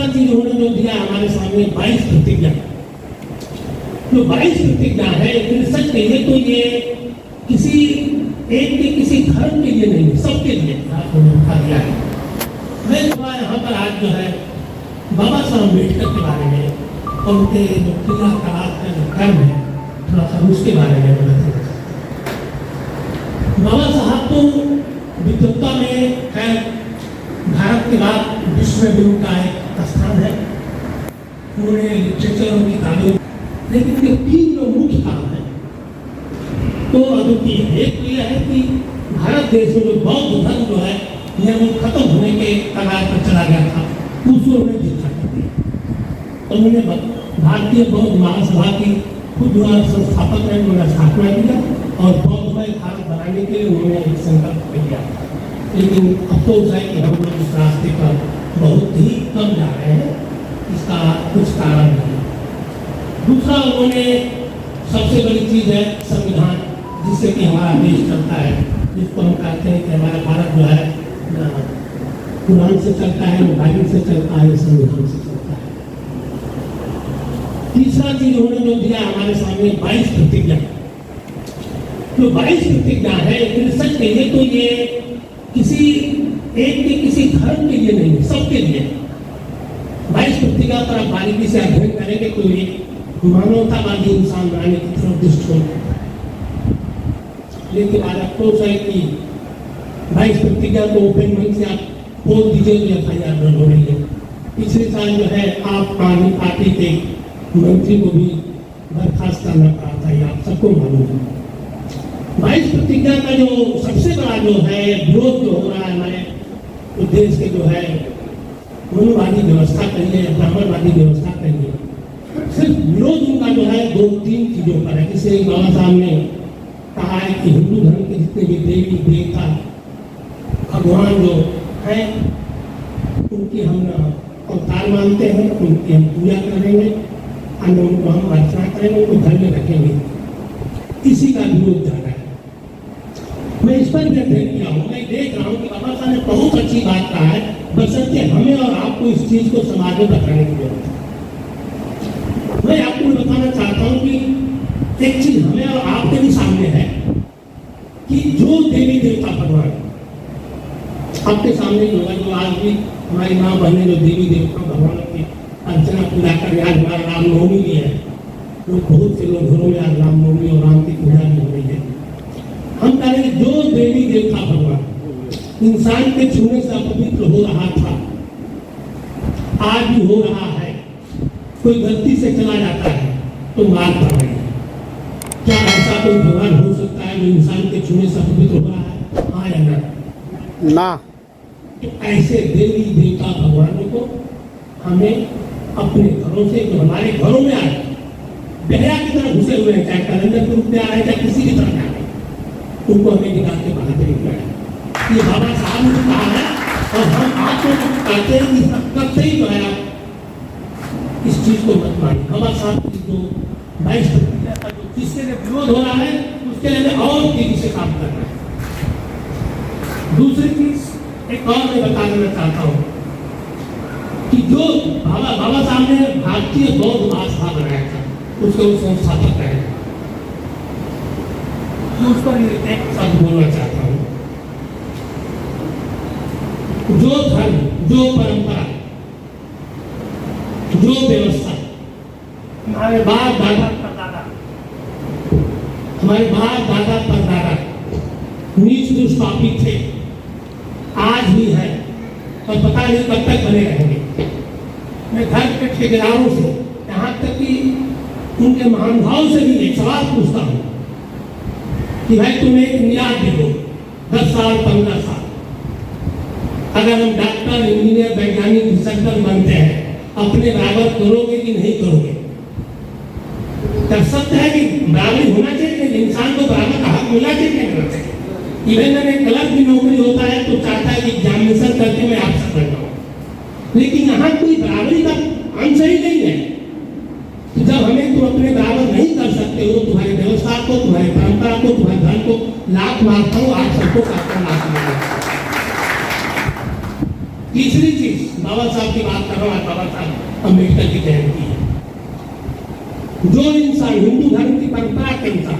तीसरा चीज उन्होंने जो दिया हमारे सामने 22 प्रतिज्ञा। जो 22 प्रतिज्ञा है, सच कहिए तो ये किसी एक के किसी धर्म के लिए नहीं, सबके लिए उन्होंने दिया है। मैं थोड़ा यहाँ पर आज जो है बाबा साहब अम्बेडकर के बारे में और उनके जो क्रिया कलाप का जो कर्म है, थोड़ा सा उसके बारे में बताना चाहता हूँ। बाबा साहब तो विद्वत्ता में है, भारत के बाद विश्व में भी उनका एक स्थान है। उन्होंने लिटरेचर और किताबें, लेकिन ये 3 जो मुख्य काम है तो अद्वितीय है। एक तो यह है कि भारत देश में जो बौद्ध धर्म जो है यह वो खत्म होने के कगार पर चला गया था, उसको उन्होंने जीता कर दिया। तो उन्होंने भारतीय बौद्ध महासभा की खुद संस्थापक ने उन्होंने स्थापना किया और बौद्धमय भारत बनाने के लिए उन्होंने एक संकल्प लिया। लेकिन अफसोस है कि हम लोग इस रास्ते पर बहुत ही कम जा रहे हैं, इसका कुछ कारण नहीं। दूसरा, उन्होंने सबसे बड़ी चीज है संविधान, जिससे कि हमारा देश चलता है, जिसको हम कहते हैं कि हमारा भारत जो है कुरान से चलता है, बाइबल से चलता है, संविधान से चलता है। तीसरा चीज उन्होंने जो दिया हमारे सामने 22 प्रतिज्ञा। जो 22 प्रतिज्ञा है, सच कहिए तो ये किसी एक के किसी धर्म के लिए नहीं, सबके लिए। 22 प्रतिज्ञा पर आप बारीकी से अध्ययन करेंगे तो ये मानवतावादी इंसान बनाने की तरफ दृष्टि होगी। लेकिन आज अफसोस है कि 22 प्रतिज्ञा को ओपन मंच से आप बोल दीजिए तो FIR दर्ज हो रही है। पिछले साल जो है आप आदमी पार्टी के मंत्री को भी बर्खास्त करना पड़ा था, ये आप सबको मालूम है। 22 प्रतिज्ञा का जो सबसे बड़ा जो है विरोध जो हो रहा है हमारे देश के जो है मनुवादी व्यवस्था कहिए, ब्राह्मणवादी व्यवस्था कहिए, सिर्फ विरोध उनका जो है 2-3 चीजों पर है। जैसे बाबा साहब ने कहा है कि हिंदू धर्म के जितने भी देवी देवता भगवान जो है उनकी हम अवतार मानते हैं, उनकी हम पूजा करेंगे, अन्य उनको हम अर्चना करेंगे, उनको घर में रखेंगे। इसी का विरोध जा रहा है। मैं इस पर भी अध्ययन किया हूँ, मैं देख रहा हूँ कि बाबा साहब ने बहुत अच्छी बात कहा है, बशर्ते हमें और आपको इस चीज को समाज में बताने की जरूरत है। मैं आपको बताना चाहता हूँ कि एक चीज हमें और आपके भी सामने है कि जो देवी देवता भगवान आपके सामने ही होगा, जो आज भी हमारी माँ बहने जो देवी देवता भगवान की अर्चना पूजा कर, आज हमारा रामनवमी भी है, तो बहुत से लोग घरों में आज रामनवमी और राम की पूजा भी हो रही है। हम कह रहे हैं जो देवी देवता भगवान इंसान के छूने से अपवित्र हो रहा था, आज भी हो रहा है। कोई गलती से चला जाता है तो मार पड़ रही है। क्या ऐसा कोई भगवान हो सकता है जो इंसान के छूने से अपवित्र हो रहा है? हाँ या ना? तो ऐसे देवी देवता भगवानों को हमें अपने घरों से, जो हमारे घरों में आए, बहरा की तरह घुसे हुए हैं, चाहे कैलेंडर के रूप में आ रहे हैं, चाहे किसी की तरह आ रहे हैं, उनको हमें निकाल के बाहर निकला है। ये बाबा साहब ने कहा है और हम आपको कहते हैं कि कब से ही जो है इस चीज को मत मानिए। बाबा साहब की जो 22 प्रतिज्ञा का जो जिसके लिए विरोध हो रहा है, उसके लिए और तेजी से काम करना है। दूसरी चीज एक और मैं बता देना चाहता हूँ कि जो बाबा साहब ने भारतीय बौद्ध महासभा बनाया था, उसके वो संस्थापक रहे, उस पर एक शब्द बोलना चाहता हूँ। जो धर्म, जो परंपरा, जो व्यवस्था हमारे बाप दादा परदादा, हमारे बाप दादा परदादा नीच दुष्पापी थे, आज भी है और पता नहीं कब तक बने रहेंगे। मैं घर के ठेकेदारों से, यहाँ तक कि उनके महानुभाव से भी एक सवाल पूछता हूँ कि भाई तुम्हें एक मियाद दे दो 10 साल 15 साल, अगर हम डॉक्टर, इंजीनियर, वैज्ञानिक, रिसर्चर बनते हैं, अपने बराबर करोगे कि नहीं करोगे? तब सत्य है कि बराबरी होना चाहिए, इंसान को बराबर का हक मिलना चाहिए, नहीं मिलना चाहिए। इवन अगर एक क्लर्क की नौकरी होता है तो चाहता है कि एग्जामिनेशन करके मैं अफसर बन जाऊँ, लेकिन यहाँ कोई बराबरी का अंश ही नहीं है। तो जब हमें तुम अपने बराबर नहीं कर सकते हो, तुम्हारी व्यवस्था को, तुम्हारी परंपरा को, तुम्हारे धर्म को लाख मारता हूँ, आप सबको काटना लाख मारता हूँ। तीसरी चीज बाबा साहब की बात कर रहा हूँ, बाबा साहब अम्बेडकर की जयंती है। जो इंसान हिंदू धर्म की परंपरा के अनुसार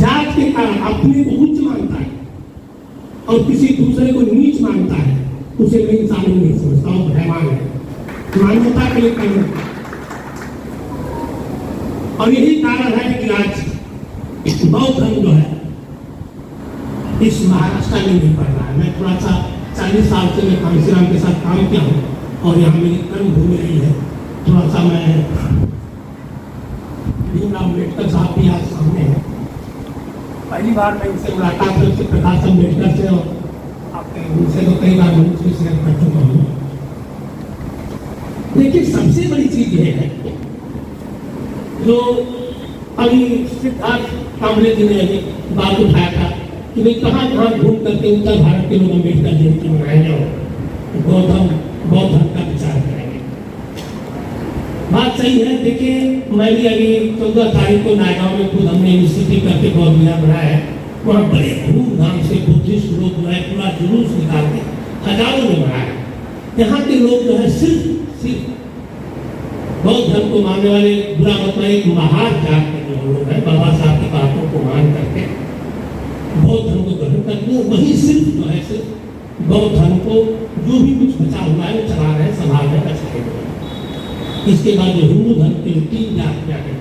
जात के कारण अपने को उच्च मानता है और किसी दूसरे को नीच मानता है, उसे मैं इंसान नहीं समझता हूँ, हैवान है, मानवता के लिए करना। और यही कारण है कि आज बौद्ध धर्म जो है इस महाराष्ट्र में नहीं पड़ रहा है। मैं थोड़ा सा 40 साल से मैं कांशीराम के साथ काम किया हूँ और यहाँ मेरी कर्म भूमि रही है। थोड़ा सा मैं भीमराव अम्बेडकर साहब भी आज सामने है, पहली बार मैं इनसे मुलाकात हुई थी प्रकाश अम्बेडकर से, और आपके उनसे तो कई बार मंच में शेयर कर चुका हूँ। देखिए सबसे बड़ी चीज ये है जो अभी सिद्धार्थ कांबले जी ने अभी बात उठाया था कि भाई कहाँ कहाँ घूम करके उत्तर भारत के लोग अम्बेडकर जयंती मनाएंगे और बौद्ध धर्म का विचार करेंगे। बात सही है। देखिए मैं भी अभी 14 तारीख को नायगांव में खुद हमने इनिशिएटिव करके बौद्ध विहार बनाया है। वहाँ बड़े धूमधाम से बुद्धिस्ट लोग जो है पूरा जुलूस निकाल के हजारों में मनाया। यहाँ के लोग जो है सिर्फ बौद्ध धर्म को मानने वाले, बुरा मतलब एक महान जात के जो लोग हैं, बाबा साहब की बातों को मान करके बौद्ध धर्म को ग्रहण करते हैं, वही सिर्फ जो है सिर्फ बौद्ध धर्म को जो भी कुछ बचा हुआ है वो चला रहे हैं, संभाल रहे हैं, बचा रहे हैं। इसके बाद जो हिंदू धर्म के 3 जातियां हैं,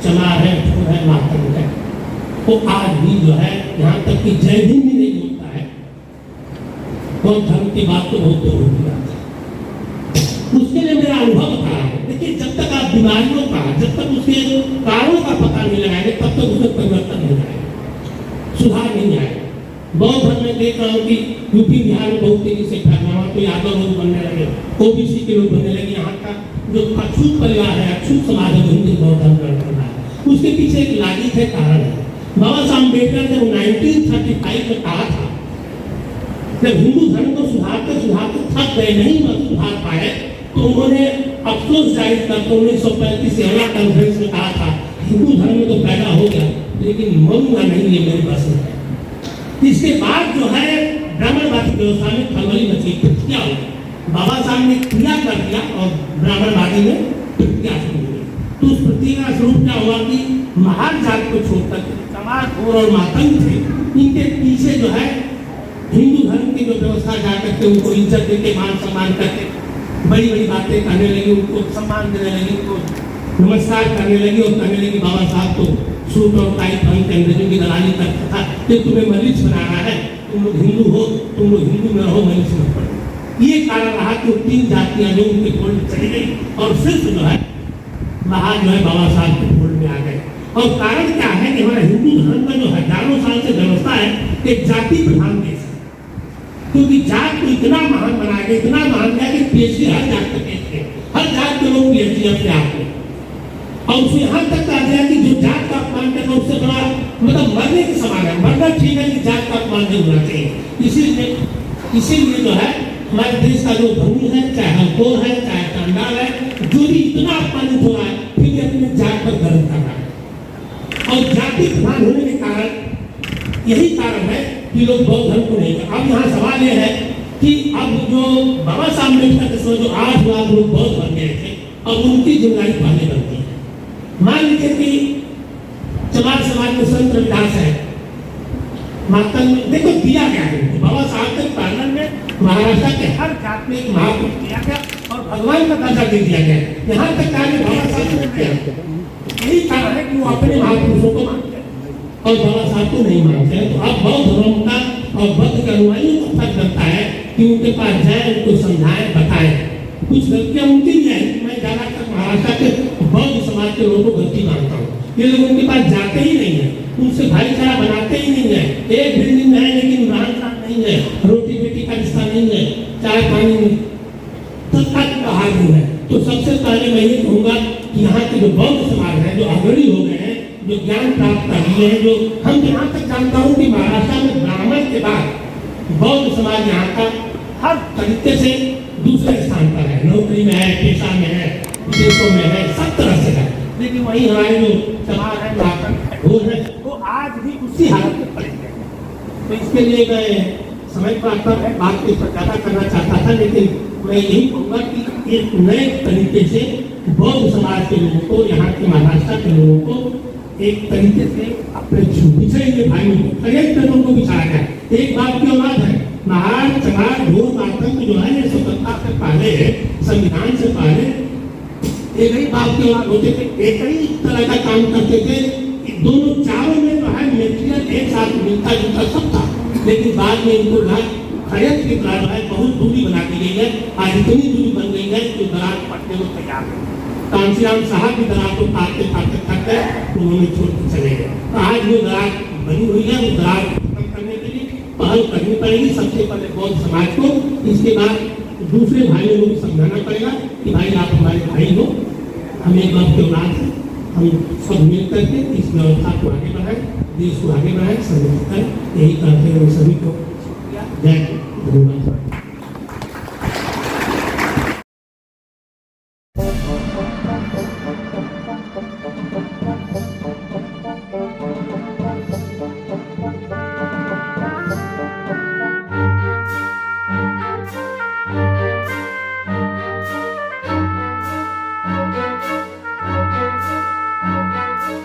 चमार है, ठोर है, मातंग है, वो आज भी जो है यहाँ तक कि जय हिंद भी नहीं बोलता है। बौद्ध धर्म की बात तो बहुत दूर होती है। उसके लिए मेरा अनुभव बता रहा है। देखिए जब तक आप बीमारियों का, जब तक उसके कारणों का पता नहीं लगाएंगे तब तक उसमें परिवर्तन नहीं आएगा, सुधार नहीं आएगा। बौद्ध धर्म में देख रहा हूँ कि यूपी बिहार में बहुत तेजी से फैल रहा है, तो यादव लोग बनने लगे, ओबीसी के लोग बनने लगे। यहाँ का जो अछूत परिवार है, अछूत समाज है, हिंदू बौद्ध धर्म ग्रहण कर रहा है। उसके पीछे एक लाजिक है, कारण है। बाबा साहब अम्बेडकर ने 1935 में कहा था जब हिंदू धर्म को सुधारते सुधारते थक गए, नहीं सुधार पाए, तो उन्होंने अफसोस जाहिर करके 1935 से अगला कॉन्फ्रेंस में कहा था हिंदू धर्म में तो पैदा हो गया लेकिन मरूंगा नहीं, ये मेरे पास है। इसके बाद जो है ब्राह्मणवादी व्यवस्था में खलबली मची, क्या हो बाबा साहब ने क्रिया कर दिया और ब्राह्मणवादी ने प्रतिज्ञा शुरू की। तो उस प्रतिज्ञा स्वरूप क्या हुआ कि महान जात को छोड़कर चमार, ठोर और मातंग थे, इनके पीछे जो है हिंदू धर्म की जो व्यवस्था जाकर के उनको इज्जत देके, मान सम्मान करके बड़ी बड़ी बातें करने लगी, उनको सम्मान देने लगी, उनको नमस्कार करने लगी और कहने लगी बाबा साहब तो सूट और टाई पहन के अंग्रेजों की दलाली करता था कि तुम्हें मलिच बनाना है, तुम लोग हिंदू हो, तुम लोग हिंदू में रहो, मलिच मत पड़ो। ये कारण रहा कि 3 जातियां जो उनके फोल्ड में चली गई और सिर्फ जो है महान जो है बाबा साहब के फोल्ड में आ गए। और कारण क्या है कि हमारा हिंदू धर्म का जो हजारों साल से व्यवस्था है एक जाति प्रधान देश है, क्योंकि जात को इतना महान बनाया गया, इतना महान किया कि पीएचडी हर जात के कहते, हर जात के लोग पीएचडी अपने आप में, और उसे यहाँ तक कहा गया कि जो जात का अपमान करना उससे बड़ा मतलब मरने के समान है। मरना ठीक है कि जात का अपमान नहीं होना चाहिए। इसीलिए जो है हमारे देश का जो धनी है, चाहे हलकोर है, चाहे चांडाल है, जो भी इतना अपमानित हो रहा है, फिर भी अपने जात पर गर्व कर रहा है। और जाति प्रधान होने के कारण यही कारण है कि लोग बौद्ध धर्म को नहीं कर। अब यहाँ सवाल यह है कि अब जो बाबा साहब अम्बेडकर के समय जो 8 लाख लोग बौद्ध बन गए थे, अब उनकी जिम्मेदारी पहले बनती है। मान लीजिए कि चमार समाज में संत रविदास है, मातंग देखो दिया गया है, बाबा साहब के पालन में महाराष्ट्र के हर जात में एक महापुरुष किया गया और भगवान का दर्जा दे दिया गया। यहाँ तक कहा बाबा साहब ने किया, यही कारण है कि वो अपने महापुरुषों को मानते हैं और बाबा साहब को नहीं मानते हैं। तो अब बौद्ध धर्म का और बौद्ध के अनुयायियों को फर्क लगता है कि उनके पास जाए, उनको समझाए, बताए। कुछ गलतियां उनकी भी है, मैं ज्यादातर महाराष्ट्र के बौद्ध समाज के लोगों को गलती मानता हूँ। ये लोग उनके पास जाते ही नहीं है, उनसे भाईचारा बनाते ही नहीं है। एक बिल्डिंग में है लेकिन रहन सहन नहीं है, रोटी बेटी का रिश्ता नहीं है, चाय पानी नहीं, तत्काल का हाल नहीं है। तो सबसे पहले मैं ये कहूँगा कि यहाँ के जो बौद्ध समाज है, जो अग्रणी हो गए हैं, जो ज्ञान प्राप्त कर लिए हैं, जो हम यहाँ तक जानता हूँ कि महाराष्ट्र में ब्राह्मण के बाद बौद्ध समाज यहाँ का हर तरीके से दूसरे स्थान पर है, नौकरी में है, पेशा में है, विदेशों में है, सब तरह से है। लेकिन वही हमारे जो समाज है वो आज भी उसी हालत में पड़े हैं। तो इसके लिए मैं समय पर बात इस पर ज्यादा करना चाहता था, लेकिन मैं यही कहूँगा कि एक नए तरीके से बौद्ध समाज के लोगों को, यहाँ के महाराष्ट्र के लोगों को एक तरीके से अपने बिछड़े हुए भाइयों को खड़े लोगों को बिछाया गया। एक बात की औलाद है, महार चमार ढोल आतंक जो है ये स्वतंत्रता से पहले, संविधान से पहले एक ही बात की औलाद होते थे, एक ही तरह का काम करते थे। दोनों चारों में जो है मेटेरियल एक साथ मिलता जुलता सब था, लेकिन बाद में इनको खड़क के कारण है बहुत दूरी बना दी गई है। आज इतनी दूरी बन गई है कि दरार पटने को तैयार है। कांसीराम साहब भी दरार को काटते काटते थक गए, उन्होंने छोड़ के चले गए। तो आज वो दरार बनी हुई है, वो दरार खत्म करने के लिए पहल करनी पड़ेगी सबसे पहले बौद्ध समाज को। इसके बाद दूसरे भाइयों को भी समझाना पड़ेगा कि भाई आप हमारे भाई हो, हम एक बाप के औलाद हैं, हम सब मिल करके इस व्यवस्था को आगे बढ़ाएं, देश को आगे बढ़ाएं, संरक्षित करें। यही कहते हुए सभी को जय धन्यवाद।